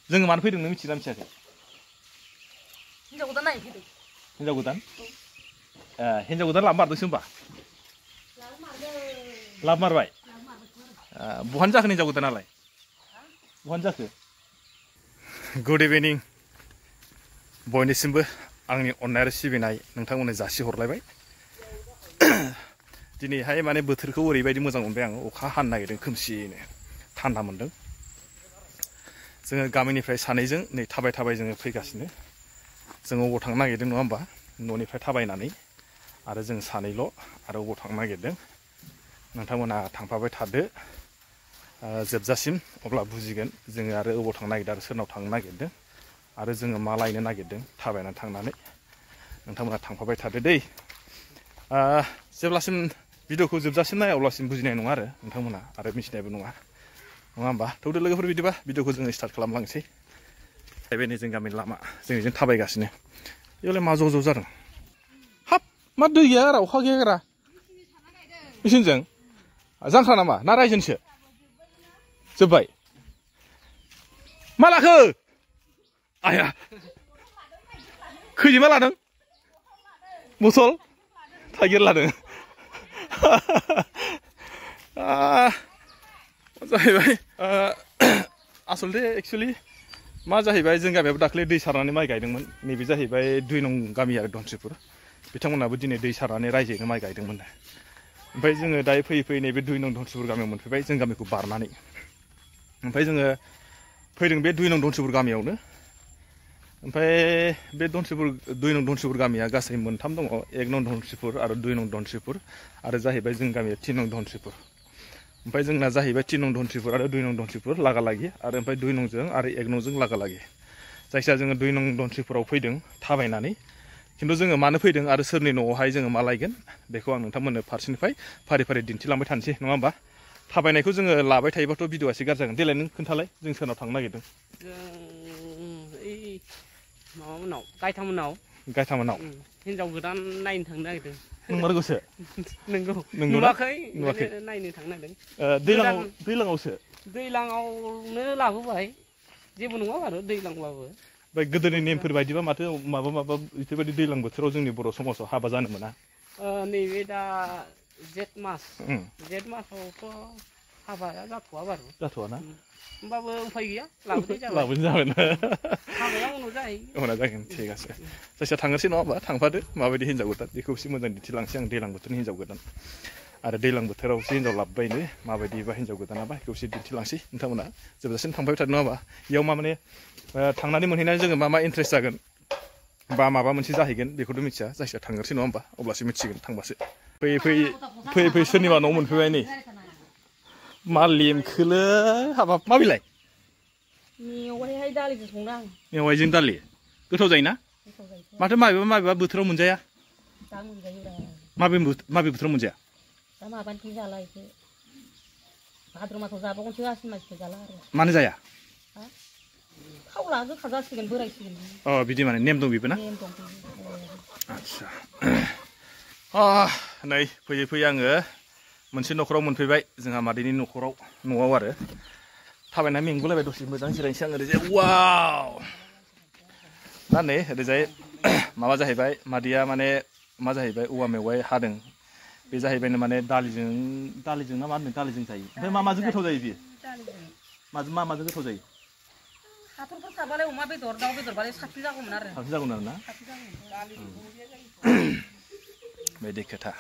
जोङो मानो फैदों नों मिथियोना मिथियाखै? हिन्जाव गोदान नायनो फैदों। हिन्जाव गोदान? हिन्जाव गोदान लाबोमारदोंसो होमबा? लाबोमारबाय? बहानि जाखो हिन्जाव गोदानालाय? बहानि जाखो? गुड इभिनिं बयनिसिमबो आंनि अननाय आरो सिबिनाय नोंथांमोननो जासिहरलायबाय। दिनैहाय माने बोथोरखौ ओरैबायदि मोजां मोनबाय आङो, अखा हानो नागिरदों खोमसियैनो, थान्दा मोनदों। जोङो गामिनिफ्राय सानैजों नै थाबाय थाबाय जोङो फैगासिनो। जोङो अबाव थांनो नागिरदों नङा होमबा? न'निफ्राय थाबायनानै आरो जों सानैल' आरो अबाव थांनो नागिरदों नोंथांमोना थांफाबाय थादो जोबजासिम, अब्ला बुजिगोन जोङो आरो अबाव थांनो नागिरदों आरो सोरनाव थांनो नागिरदों आरो जोङो मा लायनो नागिरदों थाबायनानै थांनानै। नोंथांमोना थांफाबाय थादो दै। जेब्लासिम भिडिअखौ जोबजासिम नाया अब्लासिम बुजिनाय नङा आरो नोंथांमोना, आरो मिथिनायबो नङा होमबा? थौदो लोगोफोर बिदिबा भिडिअखौ जोङो स्टार्ट खालामलांसै। बेबायदिनो जों गामिनि लामा जों थाबायगासिनो। बेयावलाय मा ज' ज' जादों? हाब मा दै गैया गारा, अखा गैया गारा? मेसिनजों? जांख्रा नामा ना रायजोनिसो? जोब्बाय? मा लाखो? आया खैजिमा लादों? बथल? थाइगिर लादों? जाहैबाय आसलथे एक्सुवेलि मा जाहैबाय, जों गामियाबो दाख्लै दै सारनानै माइ गायदोंमोन। नैबे जाहैबाय 2 नं गामि आरो धनस्रिपुर। बिथांमोनाबो दिनै दै सारनानै रायजोयैनो माइ गायदोंमोन। ओमफ्राय जोङो दायो फैयै फैयै नैबे 2 नं धनस्रिपुर गामियाव मोनफैबाय, जों गामिखौ बारनानै। ओमफ्राय जोङो फैदों बे 2 नं धनस्रिपुर गामियावनो। ओमफ्राय बे 2 नं धनस्रिपुर गामिया गासै मोनथाम दङ। 1 नं धनस्रिपुर आरो 2 नं धनस्रिपुर आरो जाहैबाय जों गामिया 3 नं धनस्रिपुर। ओमफ्राय जोंना जाहैबाय 3 नं धनस्रिपुर आरो 2 नं धनस्रिपुर लागा लागि, आरो ओमफ्राय 2 नंजों आरो 1 नंजों लागा लागि। जायखिया जोङो 2 नं धनस्रिपुराव फैदों थाबायनानै। खिन्थु जोङो मानो फैदों आरो सोरनि न'आवहाय जोङो मा लायगोन बेखौ आं नोंथांमोननो फारसेनिफ्राय फारि फारि दिन्थिलांबाय थानोसै नङा होमबा? थाबायनायखौ जोङो लाबाय थायोबाथ' भिडिअआ एसे गाज्रि जागोन। देलाय नों खोन्थालाय, जों सोरनाव थांनो नागिरदों? माबामोनाव, गायथामोनाव। गायथामोनाव? हिन्जाव गोदान नायनो थांनो नागिरदों। नंमारगौसो? नंगौ। नुवाखै? नायनो थांनो नागिरदों। दैलाङावसो? दैलाङावनो लाबोबाय, जेबो नङा आरो दैलांबाबो। ओमफ्राय गोदोनि नेमफोर बायदिबा माथो माबा बेफोरबायदि दैलां बोथोराव जोंनि बर' समाजाव हाबा जानो मोना? नैबे दा जेठ मासावथ' हाबाया जाथ'वा बारु। जाथ'वाना? होमबाबो उफाय गैया, लाबोनाय जाबाय। लाबोनाय जाबाय। हाबाया उनाव जाहैयो। उनाव जागोन, थिग আছে। जायखिया थांनोसै नङा होमबा? थांफादो। माबायदि हिन्जाव गोदान बेखौ एसे मोजां दिन्थिलांसै आं, दैलां बोथोरनि हिन्जाव गोदान। आरो दैलां बोथोरावसो हिन्जाव लाबोबायनो, माबायदिबा हिन्जाव गोदानाबा बेखौ एसे दिन्थिलांसै। नोंथांमोना जोबजासिम थांफाबाय थादों नङा होमबा? बेयाव मा माने थांनानै मोनहैनानै जोङो मा इन्ट्रेस्ट जागोन बा माबा मोनसे जाहैगोन बेखौथ' मिथिया। जायखिया थांनोसै नङा होमबा? अब्लासो मिथिगोन, थांबासो। फैयै सोरनिबा न'आव मोनफैबाय नै। मा लेमखोलै, हाबाब मा बिलाइ? मेवाइहाय दालिजों संदों आं। मेवाइजों दालि? गोथाव जायोना? गोथाव जायो। माथो माबेबा बोथोराव मोनजाया? दा मोनजायोब्रा। माबे बोथोराव मोनजाया? दा माबानिफ्राय जाला एसे भाद्र मासाव जाबावगोनसो, आसिन मासनिफ्राय जाला आरो। मानो जाया? थावला, गोखा जासिगोन, बोरायसिगोन। बिदि माने नेम दं बेबो ना? नेम दं। आदसा नै फैयै फैयै आङो मोनसे न'खराव मोनफैबाय, जोंहा मादैनि न'आव आरो। थाबायना मेंगुलायबाय, दसे मोजां जिरायनोसै आं ओरैजाय। वाव! दा नै ओरैजाय माबा जाहैबाय, मादैया माने मा जाहैबाय औवा मेवाइ हादों। बे जाहैबायनो माने दालिजों ना मा होनो, दालिजों जायो। ओमफ्राय माजों गोथाव जायो बियो? माजों गोथाव जायो? हाथरफोर थाबालाय अमा बेदर, दाउ बेदरबालाय साबसिन जागौमोन आरो। साबसिन जागौमोन आरो ना? बिदि खोथा।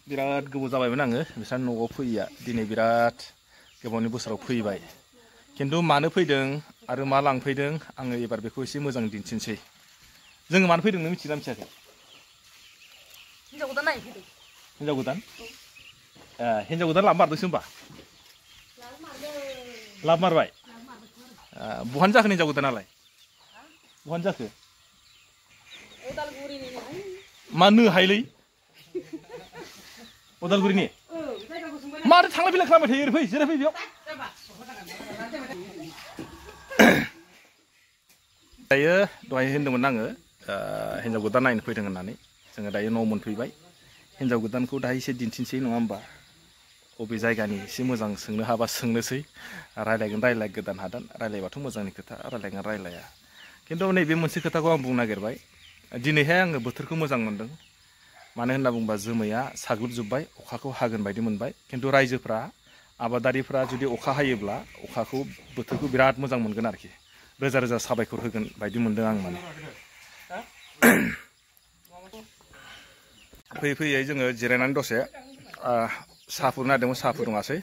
बिराद गोबाव जाबायमोन आङो बिस्रा न'आव फैयैया। दिनै बिराद गोबावनि बोसोराव फैबाय। खिन्थु मानो फैदों आरो मा लांफैदों आङो एबार बेखौ एसे मोजां दिन्थिनोसै। जोङो मानो फैदों नों मिथियोना मिथियाखै? हिन्जाव गोदान नायनो फैदों। हिन्जाव गोदान? हिन्जाव गोदान लाबोमारदोंसो होमबा? लाबोमारबाय? बहानि जाखो हिन्जाव गोदानालाय? बहानि जाखो? उदालगुरिनिनो। मा नो हायलै? उदालगुरिनि? माथो थांलाय फैलाय खालामबाय थायो? फै, जिरायफै बेयाव। दायो दहाय होनदोंमोन आङो हिन्जाव गोदान नायनो फैदों होननानै। जोङो दायो न'आव मोनफैबाय। हिन्जाव गोदानखौ दायो एसे दिन्थिनोसै नङा होमबा? अबे जायगानि एसे मोजां सोंनो हाबा सोंनोसै रायलाय गोदान हादान रायलायबाथ' मोजांनि खोथा रायलायगोन रायलाया खिन्थु नैबे मोनसे खोथाखौ आं बुंनो नागिरबाय दिनैहाय आङो बोथोरखौ मोजां मोनदों मानो होनना बुंबा जोमैया साग्लोबजोब्बाय अखाखौ हागोन बायदि मोनबाय खिन्थु रायजोफ्रा आबादारिफ्रा जुदि अखा हायोब्ला अखाखौ बोथोरखौ बिराद मोजां मोनगोन आरोखि रोजा रोजा साबायखर होगोन बायदि मोनदों आं माने फैयै फैयै जोङो जिरायनानै दसे साहा फुदुंनो नागिरदोंमोन साहा फुदुङासै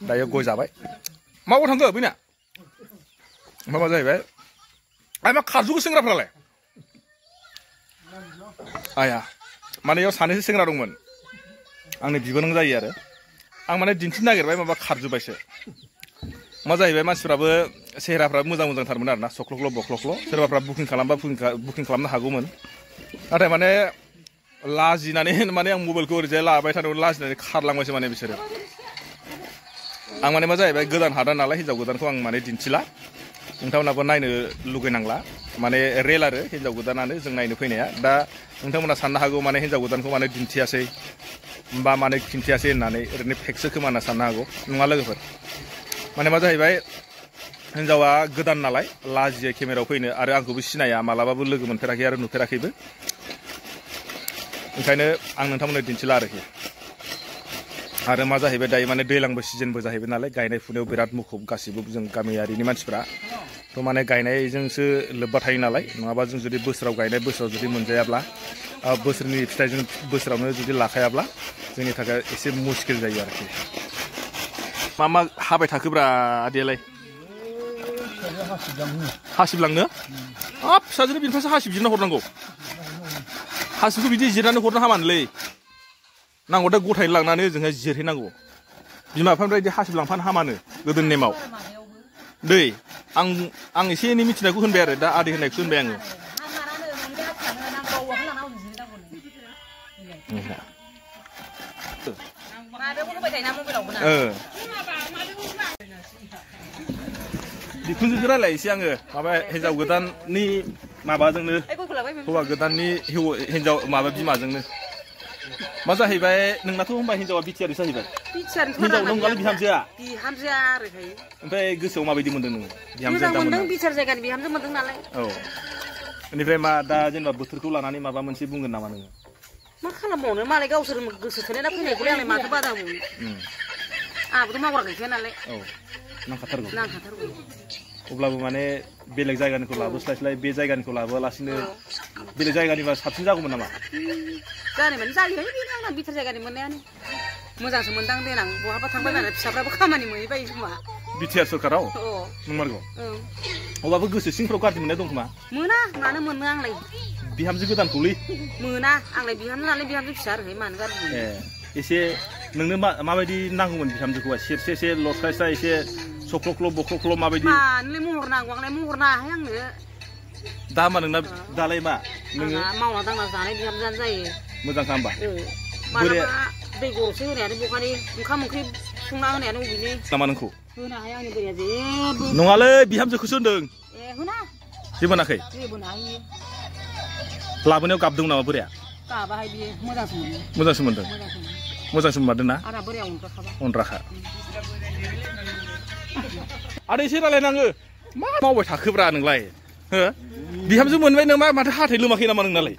दायो गय जाबाय माबायाव थांदो बैना माबा जाहैबाय आइ मा खारजोबो सेंग्राफ्रालाय आया माने इयाव सानैसो सेंग्रा दंमोन आंनि बिबोनां जायो आरो आं माने दिन्थिनो नागिरबाय माबा खारजोब्बायसो मा जाहैबाय मानसिफ्राबो सेहेराफ्राबो मोजां मोजांथारमोन आरोना सख्लख्ल' बख्लख्ल' सोरबाफ्रा बुकिं खालामबा बुकिं खालामनो हागौमोन नाथाय माने लाजिनानै माने आं मबाइलखौ ओरैजाय लाबाय थादोंमोन लाजिनानै खारलांबायसो माने बिसोरो आं माने मा जाहैबाय गोदान हादान नालाय हिन्जाव गोदानखौ आं माने दिन्थिला नोंथांमोनाबो नायनो लुगैनांला माने रेल आरो हिन्जाव गोदानानो जों नायनो फैनाया दा नोंथांमोना साननो हागौ माने हिन्जाव गोदानखौ माने दिन्थियासै बा माने खिन्थियासै होननानै ओरैनो फेकसो खोमा होनना साननो हागौ नङा लोगोफोर माने मा जाहैबाय हिन्जावा गोदान नालाय लाजियो केमेरायाव फैनो आरो आंखौबो सिनाया मालाबाबो लोगो मोनफेराखै आरो नुफेराखैबो ओंखायनो आं नोंथांमोननो दिन्थिला आरोखि आरो मा जाहैबाय दायो माने दैलांबो सिजनबो जाहैबाय नालाय गायनाय फुनायाव बिराद मुखुब गासिबो जों गामियारिनि मानसिफ्रा थ' माने गायनायजोंसो लोब्बा थायो नालाय नङाबा जों जुदि बोसोराव गायनाय बोसोराव जुदि मोनजायाब्ला बोसोरनि फिथाइजों बोसोरावनो जुदि लाखायाब्ला जोंनि थाखाय एसे मुस्किल जायो आरोखि मा मा हाबाय थाखोब्रा आदैयालाय हासिबलांनो हाब फिसाजोनो बिनिफ्रायसो हासिब जिरना हरनांगौ हासिबखौ बिदि जिरनानै हरनो हामानोलै नांगौ दा गथायैनो लांनानै ओजोंहाय जिरहैनांगौ बिमा बिफानिफ्राय बिदि हासिब लांफानो हामानो गोदोनि नेमाव दै आं एसे एनै मिथिनायखौ होनबाय आरो दा आदै होननायखौ होनबाय आङो बिखुनजोजों रायलायनोसै आङो माबा हिन्जाव गोदाननि माबाजोंनो हौवा गोदाननि हिन्जाव माबा बिमाजोंनो मा जाहैबाय नोंनाथ' होनबा हिन्जावा बिटिआर जाहैबाय हिन्जाव नंगाल बिहामजोआ आरोहाय ओमफ्राय गोसोआव माबायदि मोनदों नोङो मोजां मोनदों बिटिआर जायगानि बिहामजो मोनदों नालाय औ बेनिफ्राय मा दा जेनेबा बोथोरखौ लानानै माबा मोनसे बुंगोन नामा नोङो मा खालामबावनो मालाय गावसोर गोसो थोनायना फैनायखौलाय आंलाय माथो बादा बुंनो आंहाबोथ' मावग्रा गैखाया नालाय औ नांखाथारगौ अब्लाबो माने बेलेग जायगानिखौ लाबोस्लायस्लाय बे जायगानिखौ लाबोआलासिनो बेलेग जायगानिबा साबसिन जागौमोन नामा जानाय माने जायोहाय बेनो आंना बिटिआर जायगानि मोननायानो मोजांसो मोनदां देनां बहाबा थांबाय नालाय फिसाफ्राबो खामानि मोनहैबाय खोमा बिटिआर सरकाराव नंमारगौ अब्लाबो गोसो सिंफ्राव गाज्रि मोननाय दं खोमा मोना मानो मोननो आंलाय बिहामजो गोदानखौलै मोना आंलाय बिहामजो नालाय बिहामजो फिसा आरोहाय मानो गाज्रि मोनो एसे नोंनो माबायदि नांगौमोन बिहामजोखौहाय सेरसे लस्लायस्लाय एसे सख्लख्ल' बख्लख्ल' माबायदि मानोलाय महर नांगौ आंलाय महर नाङाहाय आंनो दा मा नोंना दालाय मा नोङो मावना दांना जानाय बिहामजोआनो जायो मोजांखा होमबा मालाबा दै गरदसे होनायानो बखानि ओंखाम ओंख्रि संना होनायानो अबेनि नामा नोंखौ होनो हाया आंनि बोराया जेबो नङालै बिहामजोखौसो होनदों होना जेबो होनाखै जेबो हायो लाबोनायाव गाबदों नामा बोराया गाबाहाय बियो मोजांसो मोनदों मोजांसो मोनमारदों ना आंना बोराया अनद्राखा आदै एसे रायलायनाङो मा मावबाय थाखोब्रा नोंलाय हो बिहामजो मोनबाय नों माथो हाथाय लोमाखै नामा नोंनालाय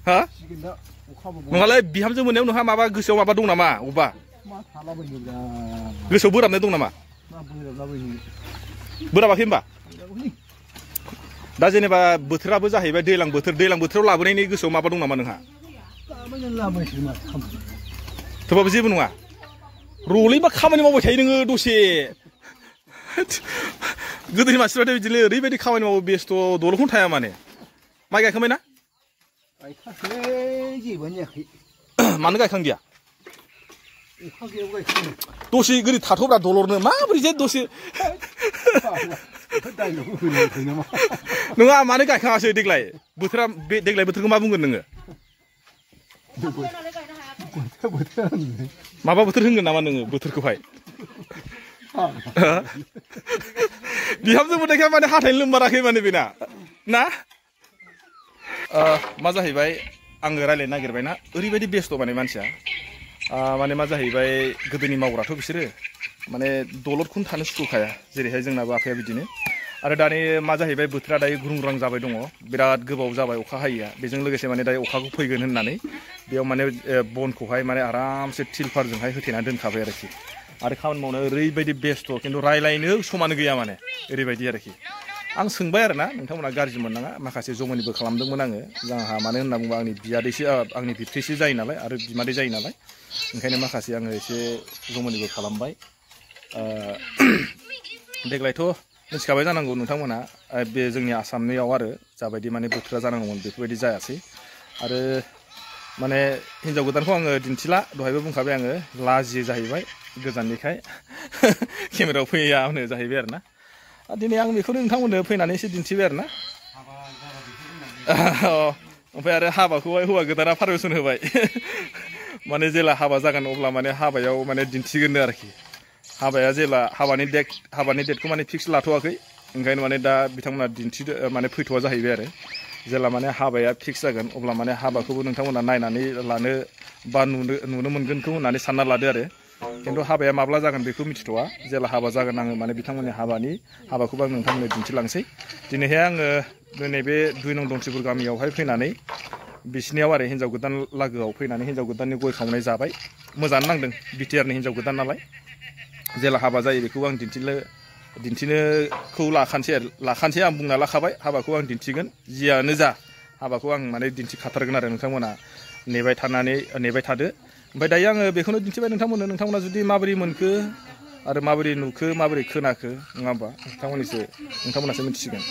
हा नङालै बिहामजो मोननायाव नोंहा माबा गोसोआव माबा दं नामा अबा गोसोआव बोराबनाय दं नामा बोराबाखै होनबा दा जेनेबा बोथोराबो जाहैबाय दैलां बोथोराव लाबोनायनि गोसोआव माबा दं नामा नोंहा थेवबाबो जेबो नङा रलै मा खामानि मावबाय थायो नोङो दसे गोदोनि मानसिफ्राथ' बिदिनो ओरैबायदि खामानि मावो बेस्थ' दल'खौनो थाया माने माइ गायखांबाय ना मानो गायखांदिया दसे गोदै थाथ'ब्रा दलरनो माबोरै जे दसे नङा मानो गायखाङासै देग्लाय बोथोरखौ मा बुंगोन नोङो माबा बोथोर होनगोन नामा नोङो बोथोरखौहाय बिहामजो मोननायखाय माने हाथाय लोमबाराखै माने बेना ना मा जाहैबाय आङो रायलायनो नागिरबायना ओरैबायदि बेस्थ' माने मानसिया माने मा जाहैबाय गोदोनि मावग्राथ' बिसोरो माने दलदखौनो थानो सुखुखाया जेरैहाय जोंनाबो आफाया बिदिनो आरो दानि मा जाहैबाय बोथोरा दायो गुरुंग्रां जाबाय दङ बिराद गोबाव जाबाय अखा हायैया बेजों लोगोसे माने दायो अखाखौ फैगोन होननानै बेयाव माने बनखौहाय माने आरामसे तिलफारजोंहाय होथेना दोनखाबाय आरोखि आरो खामानि मावनो ओरैबायदि बेस्थ' खिन्थु रायलायनो समानो गैया माने ओरैबायदि आरोखि आं सोंबाय आरोना नोंथांमोना गाज्रि मोननाङा माखासे जमनिबो खालामदोंमोन आङो जोंहा मानो होनना बुङोबा आंनि बियादैसो आंनि बिबथैसो जायो नालाय आरो बिमादै जायो नालाय ओंखायनो माखासे आङो एसे जमनिबो खालामबाय देग्लायथ' मिथिखाबाय जानांगौ नोंथांमोना बे जोंनि आसामनियाव आरो जाबायदि माने बोथोरा जानांगौमोन बेफोरबायदि जायासै आरो माने हिन्जाव गोदानखौ आङो दिन्थिला दहायबो बुंखाबाय आङो लाजियो जाहैबाय गोजाननिखाय केमेरायाव फैया होनो जाहैबाय आरोना दिनै आं बेखौनो नोंथांमोननो फैनानै एसे दिन्थिबाय आरोना ओमफ्राय आरो हाबाखौहाय हौवा गोदाना पारमिसन होबाय माने जेला हाबा जागोन अब्ला माने हाबायाव माने दिन्थिगोननो आरोखि हाबाया जेला हाबानि डेटखौ माने फिक्स लाथ'वाखै ओंखायनो माने दा बिथांमोना दिन्थिदो माने फैथ'वा जाहैबाय आरो जेला माने हाबाया फिक्स जागोन अब्ला माने हाबाखौबो नोंथांमोना नायनानै लानो बा नुनो मोनगोनखौ होननानै सानना लादो आरो खिन्थु हाबाया माब्ला जागोन बेखौ मिथिथ'वा जेला हाबा जागोन आङो माने बिथांमोननि हाबाखौबो आं नोंथांमोननो दिन्थिलांसै दिनैहाय आङो नैबे 2 नं दनसिपुर गामियावहाय फैनानै बिसिनियाव आरो हिन्जाव गोदान लागोआव फैनानै हिन्जाव गोदाननि गय खावनाय जाबाय मोजाङानो नांदों बिटिआरनि हिन्जाव गोदान नालाय जेला हाबा जायो बेखौ आं दिन्थिनोखौ लाखानोसै आं बुंना लाखाबाय हाबाखौ आं दिन्थिगोन जियानो जा हाबाखौ आं माने दिन्थिखाथारगोन आरो नोंथांमोना नेबाय थादो ओमफ्राय दायो आङो बेखौनो दिन्थिबाय नोंथांमोना जुदि माबोरै मोनखो आरो माबोरै नुखो माबोरै खोनाखो नङा होमबा नोंथांमोनासो मिथिसिगोन